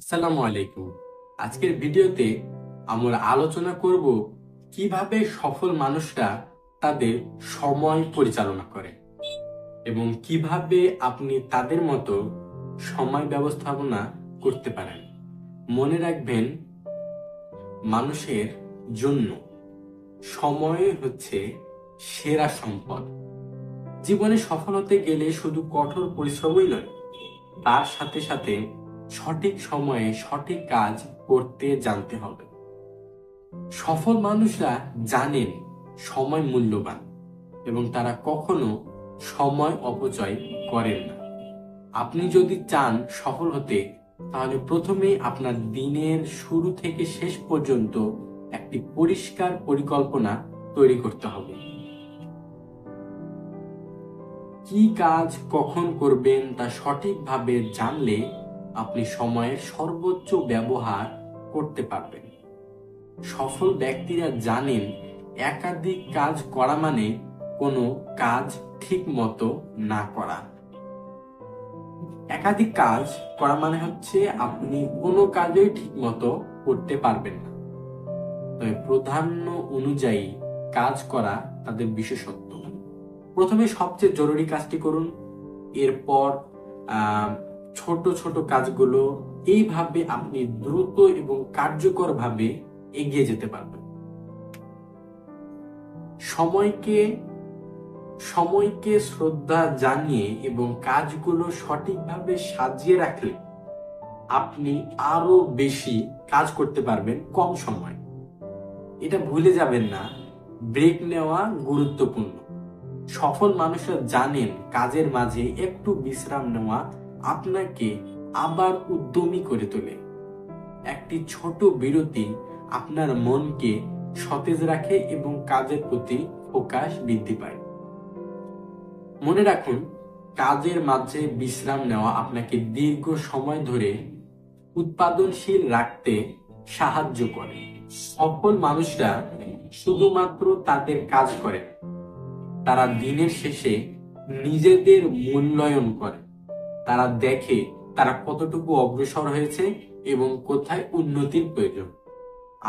আসসালামু আলাইকুম। আজকের ভিডিওতে আমরা আলোচনা করব কিভাবে সফল মানুষরা তাদের সময় পরিচালনা করে এবং কিভাবে আপনি তাদের মতো সময় ব্যবস্থাপনা করতে পারেন। মনে রাখবেন, মানুষের জন্য সময় হচ্ছে সেরা সম্পদ। জীবনে সফল হতে গেলে শুধু কঠোর পরিশ্রমই নয়, তার সাথে সাথে সঠিক সময়ে সঠিক কাজ করতে জানতে হবে। সফল মানুষরা জানেন সময় মূল্যবান এবং তারা কখনো সময় অপচয় করেন না। আপনি যদি চান সফল হতে, তাহলে প্রথমেই আপনার দিনের শুরু থেকে শেষ পর্যন্ত একটি পরিষ্কার পরিকল্পনা তৈরি করতে হবে। কি কাজ কখন করবেন তা সঠিকভাবে জানলে আপনি সময়ের সর্বোচ্চ ব্যবহার করতে পারবেন। সফল ব্যক্তিরা জানেন একাধিক কাজ করা মানে কোনো কাজ ঠিক মতো না করা। একাধিক কাজ করা মানে হচ্ছে আপনি কোনো কাজই ঠিক মতো করতে পারবেন না। তবে প্রাধান্য অনুযায়ী কাজ করা তাদের বিশেষত্ব। প্রথমে সবচেয়ে জরুরি কাজটি করুন, এরপর ছোট ছোট কাজগুলো। এইভাবে আপনি দ্রুত এবং কার্যকরভাবে এগিয়ে যেতে পারবেন। সময়কে শ্রদ্ধা জানিয়ে এবং কাজগুলো সঠিকভাবে সাজিয়ে রাখলে আপনি আরো বেশি কাজ করতে পারবেন কম সময়। এটা ভুলে যাবেন না, ব্রেক নেওয়া গুরুত্বপূর্ণ। সফল মানুষরা জানেন কাজের মাঝে একটু বিশ্রাম নেওয়া আপনাকে আবার উদ্যমী করে তোলে। একটি ছোট বিরতি আপনার মনকে সতেজ রাখে এবং কাজের প্রতি ফোকাস বৃদ্ধি পায়। মনে রাখুন, কাজের মাঝে বিশ্রাম নেওয়া আপনাকে দীর্ঘ সময় ধরে উৎপাদনশীল রাখতে সাহায্য করে। সফল মানুষরা শুধুমাত্র তাদের কাজ করে, তারা দিনের শেষে নিজেদের মূল্যায়ন করে। তারা দেখে তারা কতটুকু অগ্রসর হয়েছে এবং কোথায় উন্নতির প্রয়োজন।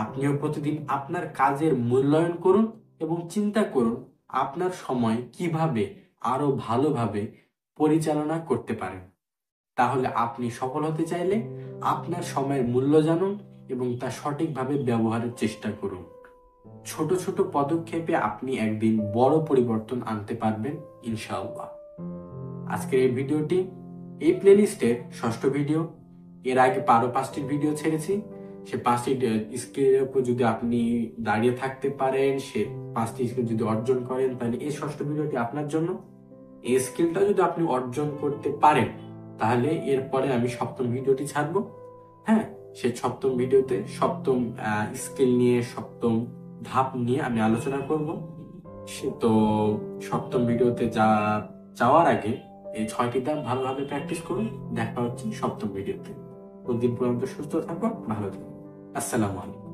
আপনিও প্রতিদিন আপনার কাজের মূল্যায়ন করুন এবং চিন্তা করুন আপনার সময় কিভাবে আরো ভালোভাবে পরিচালনা করতে পারেন। তাহলে আপনি সফল হতে চাইলে আপনার সময়ের মূল্য জানুন এবং তা সঠিকভাবে ব্যবহারের চেষ্টা করুন। ছোট ছোট পদক্ষেপে আপনি একদিন বড় পরিবর্তন আনতে পারবেন ইনশাআল্লাহ। আজকের এই ভিডিওটি এই প্লেলিস্টের ষষ্ঠ ভিডিও। এর আগে আরো 5টি ভিডিও ছেড়েছি। সে 5টি স্কিলের উপর যদি আপনি দাঁড়িয়ে থাকতে পারেন, সে 5টি স্কিল যদি অর্জন করেন, তাহলে এই ষষ্ঠ ভিডিওটি আপনার জন্য। এই স্কিলটা যদি আপনি অর্জন করতে পারেন, তাহলে এরপরে আমি সপ্তম ভিডিওটি ছাড়বো। হ্যাঁ, সে সপ্তম ভিডিওতে সপ্তম স্কিল নিয়ে, সপ্তম ধাপ নিয়ে আমি আলোচনা করব। তো সপ্তম ভিডিওতে যাওয়ার আগে এই 6টি ধাপ ভালোভাবে প্র্যাকটিস করুন। দেখা হচ্ছে সপ্তম ভিডিওতে। প্রতিদিন পর্যন্ত সুস্থ থাকো, ভালো থাকো। আসসালামু আলাইকুম।